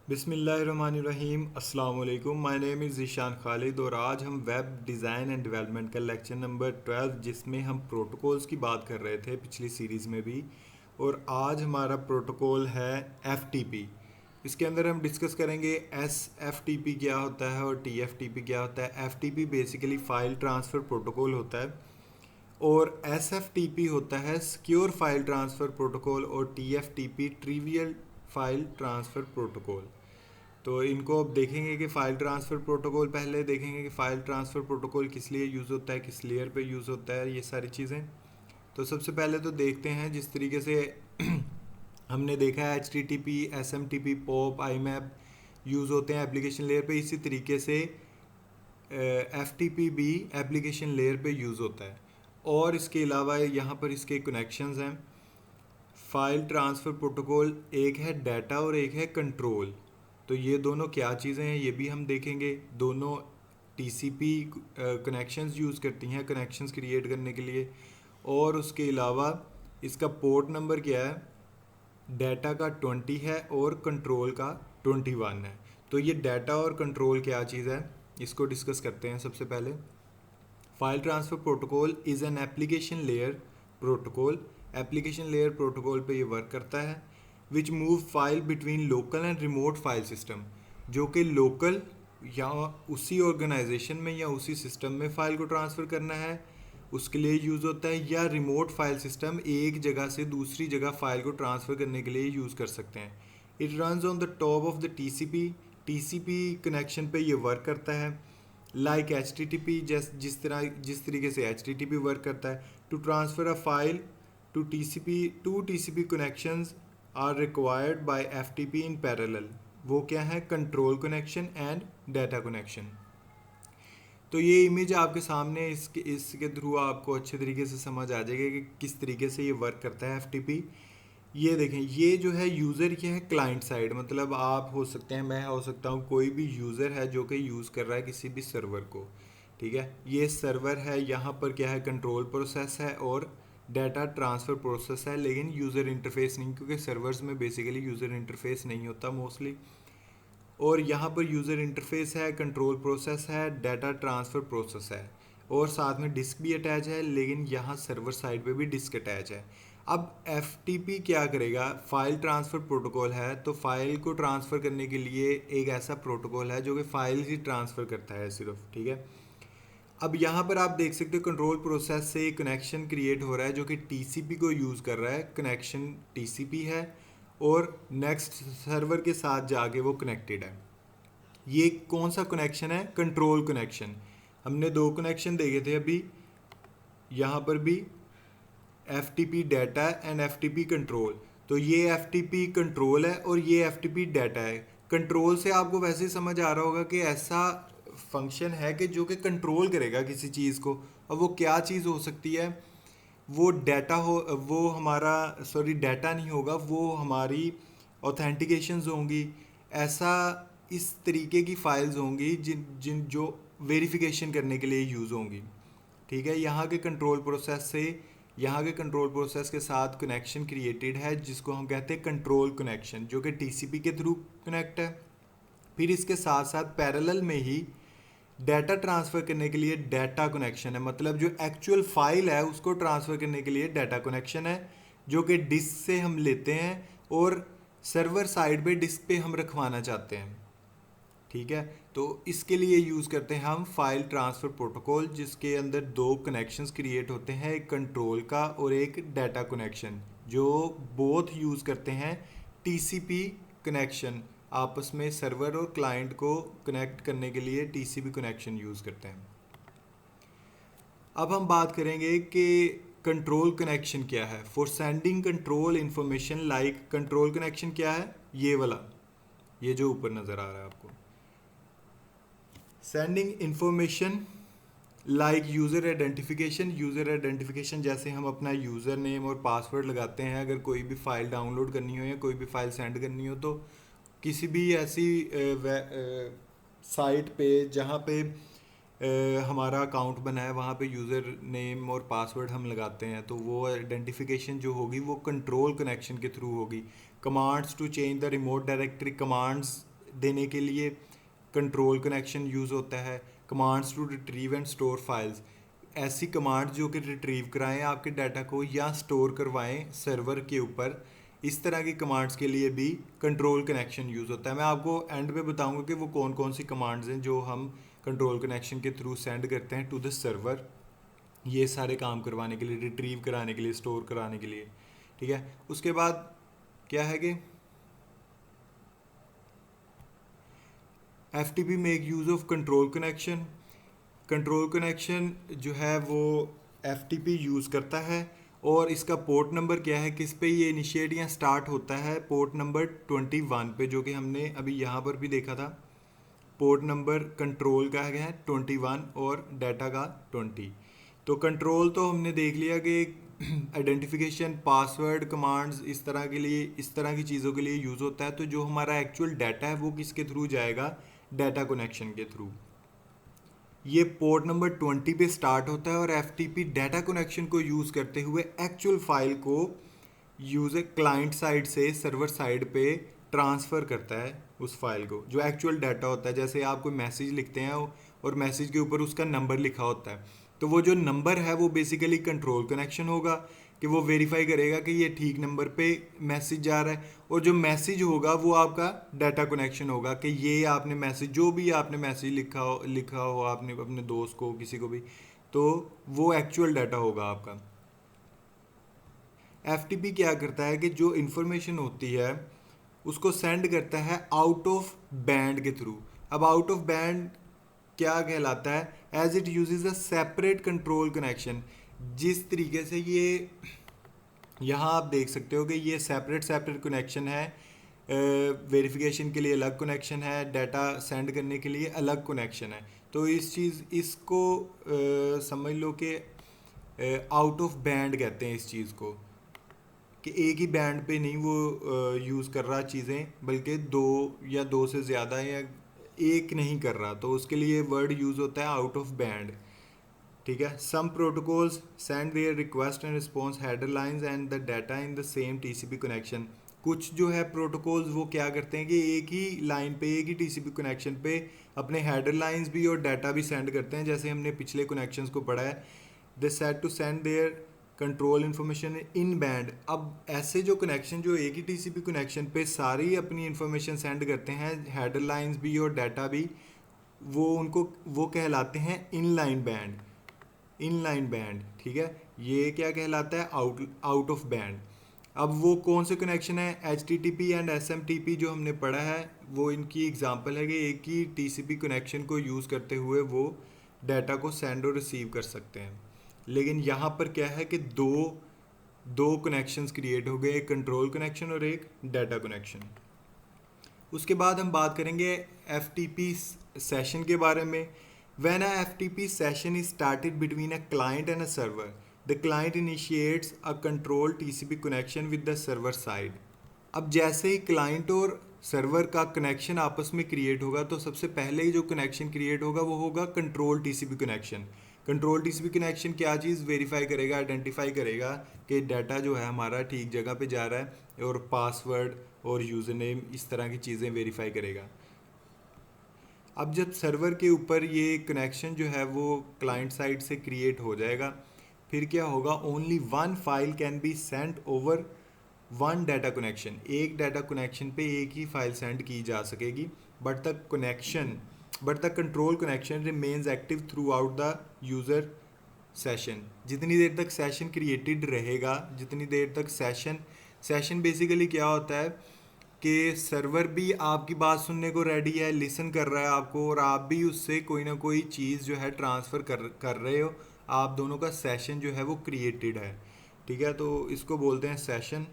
बिस्मिल्लाहिर्रहमानिर्रहीम अस्सलाम वालेकुम। My name is Zeeshan Khalid और आज हम वेब डिज़ाइन एंड डेवलपमेंट का लेक्चर नंबर 12 जिसमें हम प्रोटोकॉल्स की बात कर रहे थे पिछली सीरीज़ में भी, और आज हमारा प्रोटोकॉल है एफ इसके अंदर हम डिस्कस करेंगे एफ क्या होता है और टी क्या होता है। F basically file transfer protocol होता है और एस होता है सिक्योर फाइल ट्रांसफ़र प्रोटोकॉल और T trivial file transfer protocol. तो इनको अब देखेंगे कि फ़ाइल ट्रांसफ़र प्रोटोकॉल, पहले देखेंगे कि फ़ाइल ट्रांसफ़र प्रोटोकॉल किस लिए यूज़ होता है, किस लेयर पे यूज़ होता है, ये सारी चीज़ें। तो सबसे पहले तो देखते हैं जिस तरीके से हमने देखा है HTTP, SMTP, pop, IMAP use होते हैं एप्लीकेशन लेयर पे, इसी तरीके से FTP भी एप्लीकेशन लेयर पे यूज़ होता है। और इसके अलावा यहाँ पर इसके कनेक्शंस हैं। फाइल ट्रांसफ़र प्रोटोकॉल एक है डाटा और एक है कंट्रोल। तो ये दोनों क्या चीज़ें हैं ये भी हम देखेंगे। दोनों TCP कनेक्शंस यूज़ करती हैं कनेक्शंस क्रिएट करने के लिए, और उसके अलावा इसका पोर्ट नंबर क्या है, डाटा का 20 है और कंट्रोल का 21 है। तो ये डाटा और कंट्रोल क्या चीज़ है इसको डिस्कस करते हैं। सबसे पहले file transfer protocol is an application layer protocol. Application layer protocol पे ये वर्क करता है which move file between local and remote file system, जो कि लोकल या उसी ऑर्गेनाइजेशन में या उसी सिस्टम में फ़ाइल को ट्रांसफ़र करना है उसके लिए यूज़ होता है, या रिमोट फाइल सिस्टम एक जगह से दूसरी जगह फ़ाइल को ट्रांसफ़र करने के लिए यूज़ कर सकते हैं। It runs on the top of the TCP connection पे ये वर्क करता है। लाइक HTTP, जिस तरीके से HTTP वर्क करता है। To transfer a file two TCP connections are required by FTP in parallel. वो क्या है, control connection and data connection. तो ये इमेज आपके सामने, इसके थ्रू आपको अच्छे तरीके से समझ आ जाएगा कि किस तरीके से ये वर्क करता है FTP। ये देखें, ये जो है यूज़र, ये है क्लाइंट साइड, मतलब आप हो सकते हैं, मैं हो सकता हूँ, कोई भी यूज़र है जो कि यूज़ कर रहा है किसी भी सर्वर को। ठीक है, ये सर्वर है, यहाँ पर क्या है, कंट्रोल प्रोसेस है और डाटा ट्रांसफ़र प्रोसेस है, लेकिन यूज़र इंटरफेस नहीं, क्योंकि सर्वर्स में बेसिकली यूज़र इंटरफेस नहीं होता मोस्टली। और यहाँ पर यूज़र इंटरफेस है, कंट्रोल प्रोसेस है, डाटा ट्रांसफ़र प्रोसेस है, और साथ में डिस्क भी अटैच है, लेकिन यहाँ सर्वर साइड पे भी डिस्क अटैच है। अब FTP क्या करेगा, फाइल ट्रांसफ़र प्रोटोकॉल है, तो फाइल को ट्रांसफ़र करने के लिए एक ऐसा प्रोटोकॉल है जो कि फाइल ही ट्रांसफ़र करता है सिर्फ। ठीक है, अब यहाँ पर आप देख सकते हो कंट्रोल प्रोसेस से कनेक्शन क्रिएट हो रहा है जो कि TCP को यूज़ कर रहा है। कनेक्शन TCP है और नेक्स्ट सर्वर के साथ जाके वो कनेक्टेड है। ये कौन सा कनेक्शन है, कंट्रोल कनेक्शन। हमने दो कनेक्शन देखे थे अभी, यहाँ पर भी FTP data and FTP control. तो ये FTP कंट्रोल है और ये FTP डाटा है। कंट्रोल से आपको वैसे ही समझ आ रहा होगा कि ऐसा फंक्शन है कि जो कि कंट्रोल करेगा किसी चीज़ को। अब वो क्या चीज़ हो सकती है, वो डाटा हो, वो हमारा, सॉरी, डाटा नहीं होगा, वो हमारी ऑथेंटिकेशंस होंगी। ऐसा इस तरीके की फाइल्स होंगी जिन जिन जो वेरिफिकेशन करने के लिए यूज़ होंगी। ठीक है, यहाँ के कंट्रोल प्रोसेस के साथ कनेक्शन क्रिएटेड है जिसको हम कहते हैं कंट्रोल कनेक्शन, जो कि TCP के थ्रू कनेक्ट है। फिर इसके साथ साथ पैरेलल में ही डाटा ट्रांसफ़र करने के लिए डाटा कनेक्शन है, मतलब जो एक्चुअल फाइल है उसको ट्रांसफ़र करने के लिए डाटा कनेक्शन है, जो कि डिस्क से हम लेते हैं और सर्वर साइड पे डिस्क पे हम रखवाना चाहते हैं। ठीक है, तो इसके लिए यूज़ करते हैं हम फाइल ट्रांसफ़र प्रोटोकॉल, जिसके अंदर दो कनेक्शंस क्रिएट होते हैं, एक कंट्रोल का और एक डाटा कनेक्शन, जो बोथ यूज़ करते हैं TCP कनेक्शन। आपस में सर्वर और क्लाइंट को कनेक्ट करने के लिए TCP कनेक्शन यूज़ करते हैं। अब हम बात करेंगे कि कंट्रोल कनेक्शन क्या है। For sending control information like, control connection क्या है, ये वाला, ये जो ऊपर नज़र आ रहा है आपको, sending information like user identification, जैसे हम अपना यूज़र नेम और पासवर्ड लगाते हैं अगर कोई भी फ़ाइल डाउनलोड करनी हो या कोई भी फ़ाइल सेंड करनी हो, तो किसी भी ऐसी साइट पे जहाँ पे हमारा अकाउंट बना है वहाँ पे यूज़र नेम और पासवर्ड हम लगाते हैं, तो वो आइडेंटिफिकेशन जो होगी वो कंट्रोल कनेक्शन के थ्रू होगी। Commands to change the remote directory, commands देने के लिए कंट्रोल कनेक्शन यूज़ होता है। Commands to retrieve and store files, ऐसी कमांड जो कि रिट्रीव कराएं आपके डाटा को या स्टोर करवाएं सर्वर के ऊपर, इस तरह की कमांड्स के लिए भी कंट्रोल कनेक्शन यूज़ होता है। मैं आपको एंड में बताऊंगा कि वो कौन कौन सी कमांड्स हैं जो हम कंट्रोल कनेक्शन के थ्रू सेंड करते हैं टू द सर्वर, ये सारे काम करवाने के लिए, रिट्रीव कराने के लिए, स्टोर कराने के लिए। ठीक है, उसके बाद क्या है कि FTP make use of control connection. Control connection जो है वो FTP यूज़ करता है, और इसका पोर्ट नंबर क्या है, किस पे ये इनिशिएट या स्टार्ट होता है, पोर्ट नंबर 21 पे, जो कि हमने अभी यहाँ पर भी देखा था। पोर्ट नंबर कंट्रोल का है 21 और डाटा का 20। तो कंट्रोल तो हमने देख लिया कि आइडेंटिफिकेशन, पासवर्ड, कमांड्स, इस तरह के लिए, इस तरह की चीज़ों के लिए यूज़ होता है। तो जो हमारा एक्चुअल डाटा है वो किसके थ्रू जाएगा, डाटा कनेक्शन के थ्रू। ये पोर्ट नंबर 20 पे स्टार्ट होता है, और FTP डाटा कनेक्शन को यूज़ करते हुए एक्चुअल फाइल को यूज़र क्लाइंट साइड से सर्वर साइड पे ट्रांसफ़र करता है उस फाइल को, जो एक्चुअल डाटा होता है। जैसे आप कोई मैसेज लिखते हैं और मैसेज के ऊपर उसका नंबर लिखा होता है, तो वो जो नंबर है वो बेसिकली कंट्रोल कनेक्शन होगा कि वो वेरीफाई करेगा कि ये ठीक नंबर पे मैसेज जा रहा है, और जो मैसेज होगा वो आपका डाटा कनेक्शन होगा कि ये आपने मैसेज, जो भी आपने मैसेज लिखा हो आपने अपने दोस्त को, किसी को भी, तो वो एक्चुअल डाटा होगा आपका। FTP क्या करता है कि जो इन्फॉर्मेशन होती है उसको सेंड करता है आउट ऑफ बैंड के थ्रू। अब आउट ऑफ बैंड क्या कहलाता है, as it uses a separate control connection. जिस तरीके से ये यहाँ आप देख सकते हो कि ये सेपरेट कनेक्शन है, वेरिफिकेशन के लिए अलग कनेक्शन है, डाटा सेंड करने के लिए अलग कनेक्शन है। तो इसको समझ लो कि आउट ऑफ बैंड कहते हैं इस चीज़ को, कि एक ही बैंड पे नहीं वो यूज़ कर रहा चीज़ें, बल्कि दो या दो से ज़्यादा या एक नहीं कर रहा, तो उसके लिए वर्ड यूज़ होता है आउट ऑफ बैंड। ठीक है, some protocols send their request and response header lines and the data in the same TCP connection. कुछ जो है प्रोटोकॉल्स वो क्या करते हैं कि एक ही लाइन पे, एक ही TCP कनेक्शन पे अपने हेडर लाइंस भी और डाटा भी सेंड करते हैं, जैसे हमने पिछले कनेक्शंस को पढ़ा है। They set to send their control information in band. अब ऐसे जो कनेक्शन जो एक ही TCP कनेक्शन पे सारी अपनी इन्फॉर्मेशन सेंड करते हैं, हेडर लाइंस भी और डाटा भी, वो कहलाते हैं इनलाइन बैंड। इनलाइन बैंड, ठीक है, ये क्या कहलाता है, आउट ऑफ बैंड। अब वो कौन से कनेक्शन है, HTTP एंड SMTP जो हमने पढ़ा है, वो इनकी एग्जांपल है कि एक ही TCP कनेक्शन को यूज़ करते हुए वो डाटा को सेंड और रिसीव कर सकते हैं। लेकिन यहाँ पर क्या है कि दो कनेक्शंस क्रिएट हो गए, एक कंट्रोल कनेक्शन और एक डाटा कनेक्शन। उसके बाद हम बात करेंगे FTP सेशन के बारे में। When a FTP session is started between a client and a server, the client initiates a control TCP connection with the server side. अब जैसे ही क्लाइंट और सर्वर का कनेक्शन आपस में क्रिएट होगा, तो सबसे पहले जो कनेक्शन क्रिएट होगा वो होगा control TCP connection. Control TCP connection क्या चीज़ वेरीफाई करेगा, आइडेंटिफाई करेगा कि डाटा जो है हमारा ठीक जगह पे जा रहा है, और पासवर्ड और यूज़र नेम, इस तरह की चीज़ें वेरीफाई करेगा। अब जब सर्वर के ऊपर ये कनेक्शन जो है वो क्लाइंट साइड से क्रिएट हो जाएगा, फिर क्या होगा, only one file can be send over one data connection. एक डाटा कनेक्शन पे एक ही फाइल सेंड की जा सकेगी, but the control connection remains active through out the user session. जितनी देर तक सेशन क्रिएटेड रहेगा, जितनी देर तक सेशन बेसिकली क्या होता है कि सर्वर भी आपकी बात सुनने को रेडी है, लिसन कर रहा है आपको, और आप भी उससे कोई ना कोई चीज़ जो है ट्रांसफ़र कर रहे हो। आप दोनों का सेशन जो है वो क्रिएटेड है। ठीक है, तो इसको बोलते हैं session.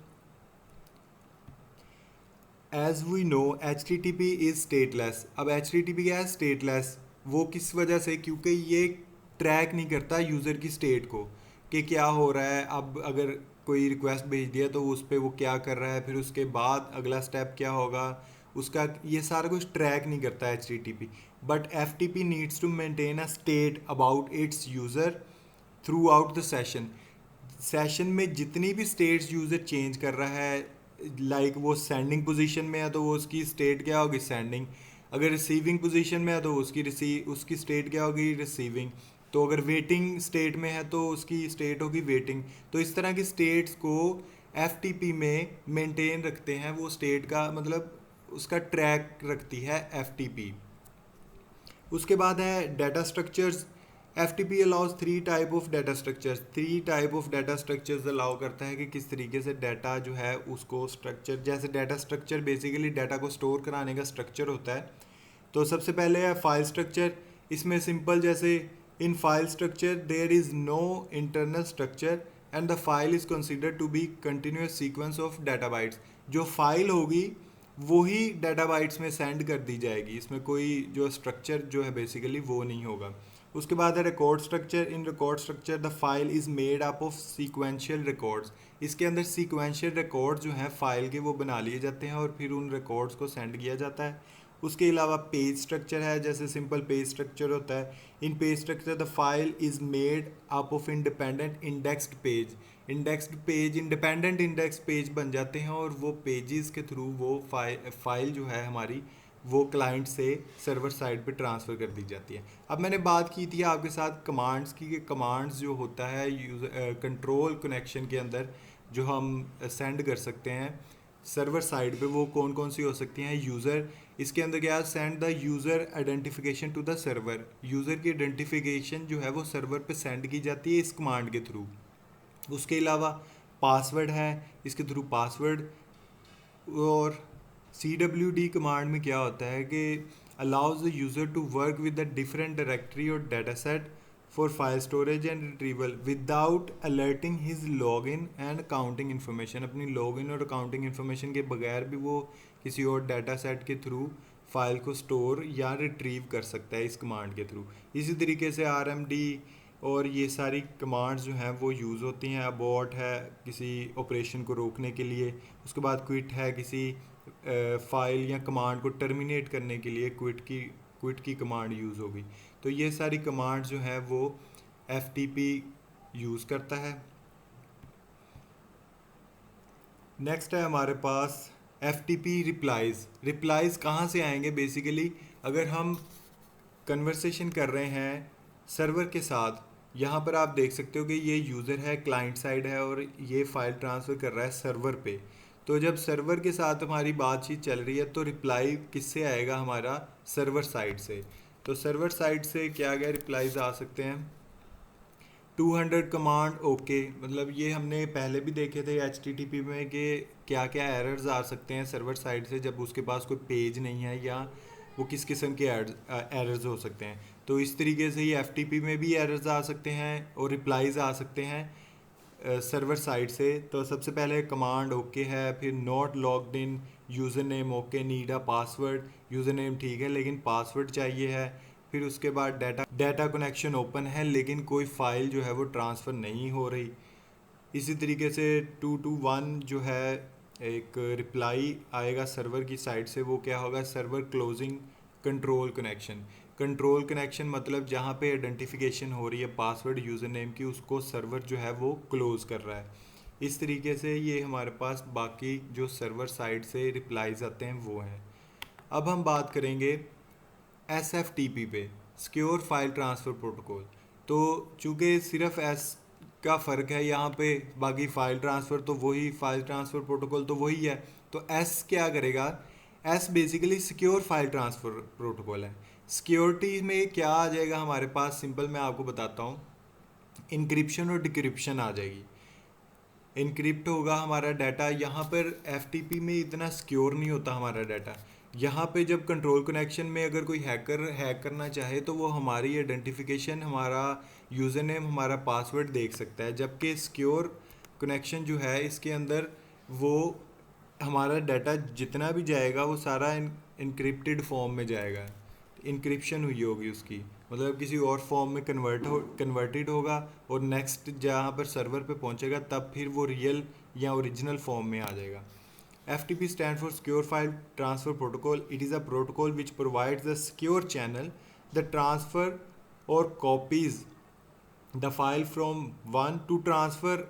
As we know HTTP is stateless. अब HTTP क्या है, स्टेटलेस। वो किस वजह से, क्योंकि ये ट्रैक नहीं करता यूज़र की स्टेट को कि क्या हो रहा है। अब अगर कोई रिक्वेस्ट भेज दिया तो उस पर वो क्या कर रहा है, फिर उसके बाद अगला स्टेप क्या होगा उसका, ये सारा कुछ ट्रैक नहीं करता HTTP। But FTP needs to maintain a state about its user throughout the session. Session में जितनी भी स्टेट्स यूज़र चेंज कर रहा है, लाइक वो सेंडिंग पोजीशन में है तो वो उसकी स्टेट क्या होगी, सेंडिंग। अगर रिसीविंग पोजीशन में है तो उसकी स्टेट क्या होगी, रिसीविंग। तो अगर वेटिंग स्टेट में है तो उसकी स्टेट होगी वेटिंग। तो इस तरह की स्टेट्स को एफ में मेंटेन रखते हैं, वो स्टेट का मतलब उसका ट्रैक रखती है एफ। उसके बाद है data structures. F T P allows three type of data structures allow करता है कि किस तरीके से डाटा जो है उसको स्ट्रक्चर, जैसे डाटा स्ट्रक्चर बेसिकली डाटा को स्टोर कराने का स्ट्रक्चर होता है। तो सबसे पहले है फाइल स्ट्रक्चर। इसमें सिंपल जैसे in file structure there is no internal structure and the file is considered to be continuous sequence of data bytes. जो फाइल होगी वही डाटा बाइट्स में सेंड कर दी जाएगी, इसमें कोई जो स्ट्रक्चर जो है बेसिकली वो नहीं होगा। उसके बाद है record structure. In record structure the file is made up of sequential records. इसके अंदर सीक्वेंशियल रिकॉर्ड जो हैं फाइल के वो बना लिए जाते हैं और फिर उन रिकॉर्ड्स को सेंड किया जाता है। उसके अलावा पेज स्ट्रक्चर है, जैसे सिंपल पेज स्ट्रक्चर होता है। इन page structure the file is made up of independent indexed page. Independent index page बन जाते हैं और वो पेजेस के थ्रू वो फाइल जो है हमारी वो क्लाइंट से सर्वर साइड पे ट्रांसफ़र कर दी जाती है। अब मैंने बात की थी आपके साथ कमांड्स की, कि कमांड्स जो होता है कंट्रोल कनेक्शन के अंदर जो हम सेंड कर सकते हैं सर्वर साइड पे, वो कौन कौन सी हो सकती हैं। यूज़र, इसके अंदर क्या, send the user identification to the server. User की आइडेंटिफिकेशन जो है वो सर्वर पे सेंड की जाती है इस कमांड के थ्रू। उसके अलावा पासवर्ड है, इसके थ्रू पासवर्ड। और CWD कमांड में क्या होता है कि allows the user to work with the different directory और data set for file storage and retrieval without alerting his login and accounting information. अपनी लॉगिन और अकाउंटिंग इन्फॉर्मेशन के बगैर भी वो किसी और डाटा सेट के थ्रू फाइल को स्टोर या रिट्रीव कर सकता है इस कमांड के थ्रू। इसी तरीके से RMD और ये सारी कमांड्स जो हैं वो यूज़ होती हैं। अबॉर्ट है किसी ऑपरेशन को रोकने के लिए। उसके बाद क्विट है किसी फाइल या कमांड को टर्मिनेट करने के लिए क्विट की कमांड यूज़ होगी। तो ये सारी कमांड्स जो है वो FTP यूज़ करता है। नेक्स्ट है हमारे पास FTP रिप्लाइज़ कहाँ से आएंगे बेसिकली, अगर हम कन्वर्सेशन कर रहे हैं सर्वर के साथ, यहाँ पर आप देख सकते हो कि ये यूज़र है, क्लाइंट साइड है और ये फ़ाइल ट्रांसफ़र कर रहा है सर्वर पे। तो जब सर्वर के साथ हमारी बातचीत चल रही है तो रिप्लाई किससे आएगा, हमारा सर्वर साइड से। तो सर्वर साइड से क्या क्या रिप्लाइज आ सकते हैं। 200 कमांड ओके, मतलब ये हमने पहले भी देखे थे HTTP में कि क्या क्या एरर्स आ सकते हैं सर्वर साइड से जब उसके पास कोई पेज नहीं है या वो किस किस्म के एरर्स हो सकते हैं। तो इस तरीके से ही FTP में भी एरर्स आ सकते हैं और रिप्लाइज आ सकते हैं सर्वर साइड से। तो सबसे पहले कमांड ओके है, फिर not logged in, user name okay, need a password, user name ठीक है लेकिन पासवर्ड चाहिए है। फिर उसके बाद डाटा कनेक्शन ओपन है लेकिन कोई फ़ाइल जो है वो ट्रांसफ़र नहीं हो रही। इसी तरीके से 221 जो है एक रिप्लाई आएगा सर्वर की साइड से, वो क्या होगा, सर्वर क्लोजिंग कंट्रोल कनेक्शन मतलब जहाँ पे आइडेंटिफिकेशन हो रही है पासवर्ड यूज़र नेम की, उसको सर्वर जो है वो क्लोज़ कर रहा है। इस तरीके से ये हमारे पास बाकी जो सर्वर साइड से रिप्लाईज आते हैं वो हैं। अब हम बात करेंगे SFTP पे, सिक्योर फाइल ट्रांसफ़र प्रोटोकॉल। तो चूँकि सिर्फ S का फ़र्क है यहाँ पे, बाकी फ़ाइल ट्रांसफ़र तो वही, फाइल ट्रांसफ़र प्रोटोकॉल तो वही है। तो S क्या करेगा, S basically secure file transfer protocol है। सिक्योरिटी में क्या आ जाएगा हमारे पास, सिंपल मैं आपको बताता हूँ, इनक्रिप्शन और डिक्रिप्शन आ जाएगी। इनक्रिप्ट होगा हमारा डाटा, यहाँ पर FTP में इतना सिक्योर नहीं होता हमारा डाटा। यहाँ पे जब कंट्रोल कनेक्शन में अगर कोई हैकर हैक करना चाहे तो वो हमारी आइडेंटिफिकेशन, हमारा यूज़र नेम, हमारा पासवर्ड देख सकता है। जबकि सिक्योर कनेक्शन जो है इसके अंदर वो हमारा डाटा जितना भी जाएगा वो सारा इनक्रिप्टेड फॉर्म में जाएगा, इनक्रिप्शन हुई होगी उसकी, मतलब किसी और फॉर्म में कन्वर्टेड होगा और नेक्स्ट जहाँ पर सर्वर पे पहुँचेगा तब फिर वो रियल या ओरिजिनल फॉर्म में आ जाएगा। FTP stands for Secure File Transfer Protocol. It is a protocol which provides a secure channel that transfer or copies the file from one to transfer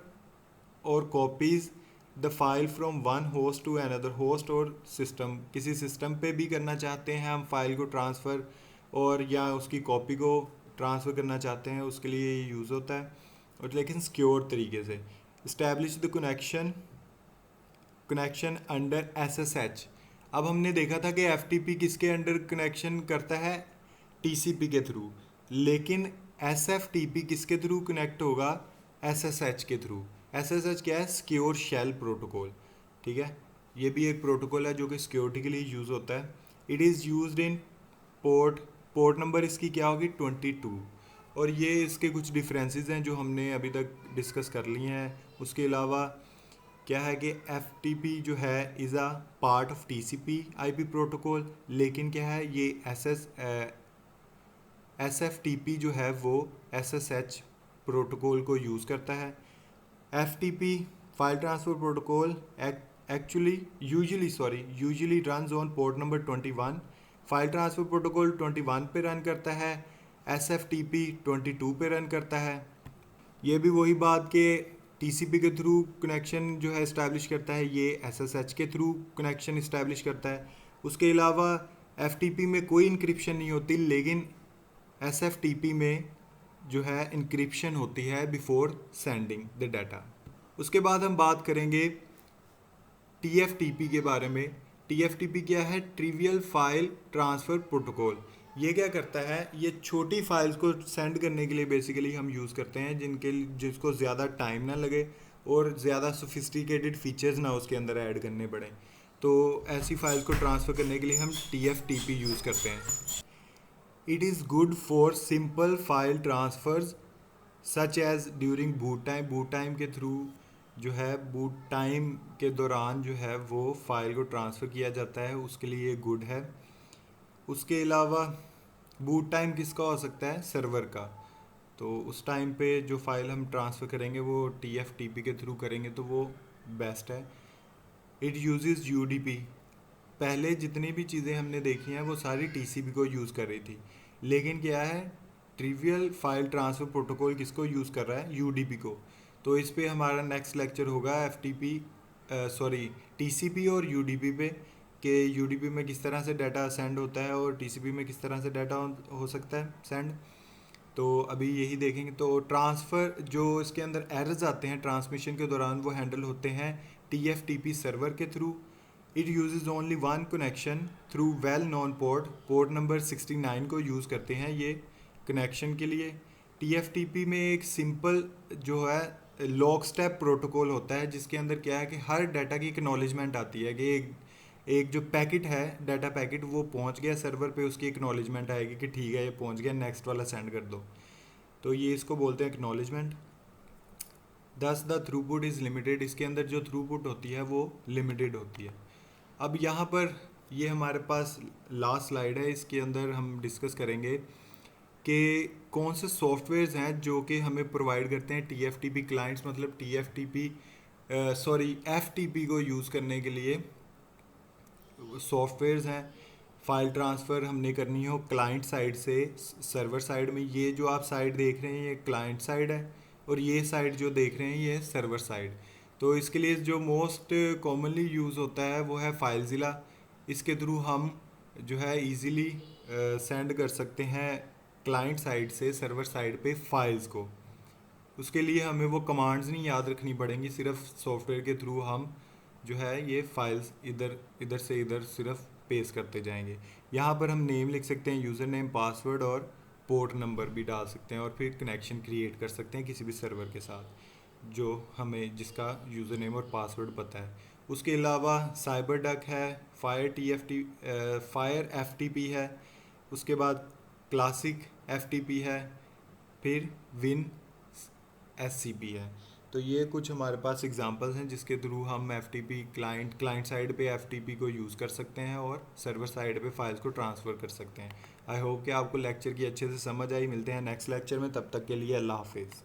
or copies the file from one host to another host और system, किसी system पे भी करना चाहते हैं हम file को transfer, और या उसकी कॉपी को ट्रांसफ़र करना चाहते हैं, उसके लिए ये यूज़ होता है, और लेकिन सिक्योर तरीके से। Establish the connection under SSH। अब हमने देखा था कि FTP किसके अंडर कनेक्शन करता है, TCP के थ्रू, लेकिन SFTP किसके थ्रू कनेक्ट होगा, SSH के थ्रू। SSH क्या है, सिक्योर शेल प्रोटोकॉल, ठीक है। ये भी एक प्रोटोकॉल है जो कि सिक्योरिटी के लिए यूज़ होता है। It is used in port number इसकी क्या होगी, 22। और ये इसके कुछ डिफरेंसेस हैं जो हमने अभी तक डिस्कस कर लिए हैं। उसके अलावा क्या है कि FTP जो है is a part of TCP IP protocol, लेकिन क्या है ये SFTP जो है वो SSH प्रोटोकॉल को यूज़ करता है। FTP file transfer protocol usually runs on port number 21। File transfer protocol 21 पे रन करता है, SFTP 22 पे रन करता है। ये भी वही बात कि TCP के थ्रू कनेक्शन जो है इस्टेब्लिश करता है, ये SSH के थ्रू कनेक्शन इस्टेब्लिश करता है। उसके अलावा FTP में कोई इंक्रिप्शन नहीं होती, लेकिन SFTP में जो है इंक्रिप्शन होती है बिफोर सेंडिंग द डाटा। उसके बाद हम बात करेंगे TFTP के बारे में। TFTP क्या है, ट्रिवियल फाइल ट्रांसफ़र प्रोटोकॉल। ये क्या करता है, ये छोटी फाइल्स को सेंड करने के लिए बेसिकली हम यूज़ करते हैं, जिसको ज़्यादा टाइम ना लगे और ज़्यादा सोफिस्टिकेटेड फीचर्स ना उसके अंदर ऐड करने पड़े। तो ऐसी फाइल्स को ट्रांसफ़र करने के लिए हम TFTP यूज़ करते हैं। It is good for simple file transfers such as during boot time के थ्रू जो है बूट टाइम के दौरान जो है वो फाइल को ट्रांसफ़र किया जाता है, उसके लिए गुड है। उसके अलावा बूट टाइम किसका हो सकता है, सर्वर का। तो उस टाइम पे जो फाइल हम ट्रांसफ़र करेंगे वो TFTP के थ्रू करेंगे तो वो बेस्ट है। It uses UDP। पहले जितनी भी चीज़ें हमने देखी हैं वो सारी TCP को यूज़ कर रही थी, लेकिन क्या है, ट्रिवियल फाइल ट्रांसफ़र प्रोटोकॉल किसको यूज़ कर रहा है, UDP को। तो इस पे हमारा नेक्स्ट लेक्चर होगा TCP और UDP पे, कि UDP में किस तरह से डाटा सेंड होता है और TCP में किस तरह से डाटा हो सकता है सेंड। तो अभी यही देखेंगे। तो ट्रांसफ़र जो इसके अंदर एरर्स आते हैं ट्रांसमिशन के दौरान वो हैंडल होते हैं TFTP सर्वर के through. It uses only one connection through well known port number 69 को यूज़ करते हैं ये कनेक्शन के लिए। TFTP में एक सिंपल जो है लॉक स्टेप प्रोटोकॉल होता है, जिसके अंदर क्या है कि हर डाटा की एक्नॉलेजमेंट आती है कि एक जो पैकेट है, डाटा पैकेट, वो पहुंच गया सर्वर पे, उसकी एक्नॉलेजमेंट आएगी कि ठीक है ये पहुंच गया, नेक्स्ट वाला सेंड कर दो। तो ये इसको बोलते हैं एक्नॉलेजमेंट। दस द थ्रूपुट इज़ लिमिटेड। इसके अंदर जो थ्रूपुट होती है वो लिमिटेड होती है। अब यहाँ पर ये हमारे पास लास्ट स्लाइड है, इसके अंदर हम डिस्कस करेंगे कि कौन से सॉफ्टवेयर्स हैं जो कि हमें प्रोवाइड करते हैं TFTP क्लाइंट्स, मतलब FTP को यूज़ करने के लिए सॉफ्टवेयर्स हैं। फाइल ट्रांसफ़र हमने करनी हो क्लाइंट साइड से सर्वर साइड में, ये जो आप साइड देख रहे हैं ये क्लाइंट साइड है, और ये साइड जो देख रहे हैं ये सर्वर साइड। तो इसके लिए जो मोस्ट कॉमनली यूज़ होता है वो है फाइलज़िला। इसके थ्रू हम जो है इजीली सेंड कर सकते हैं क्लाइंट साइड से सर्वर साइड पे फाइल्स को। उसके लिए हमें वो कमांड्स नहीं याद रखनी पड़ेंगी, सिर्फ सॉफ्टवेयर के थ्रू हम जो है ये फाइल्स इधर इधर से इधर सिर्फ पेश करते जाएंगे। यहाँ पर हम नेम लिख सकते हैं, यूज़र नेम, पासवर्ड और पोर्ट नंबर भी डाल सकते हैं, और फिर कनेक्शन क्रिएट कर सकते हैं किसी भी सर्वर के साथ जो हमें जिसका यूज़र नेम और पासवर्ड पता है। उसके अलावा साइबर डक है, फायर FTP है, उसके बाद क्लासिक FTP है, फिर विन SCP है। तो ये कुछ हमारे पास एग्जांपल्स हैं जिसके थ्रू हम FTP क्लाइंट साइड पे FTP को यूज़ कर सकते हैं और सर्वर साइड पे फाइल्स को ट्रांसफ़र कर सकते हैं। आई होप कि आपको लेक्चर की अच्छे से समझ आई। मिलते हैं नेक्स्ट लेक्चर में, तब तक के लिए अल्लाह हाफिज़।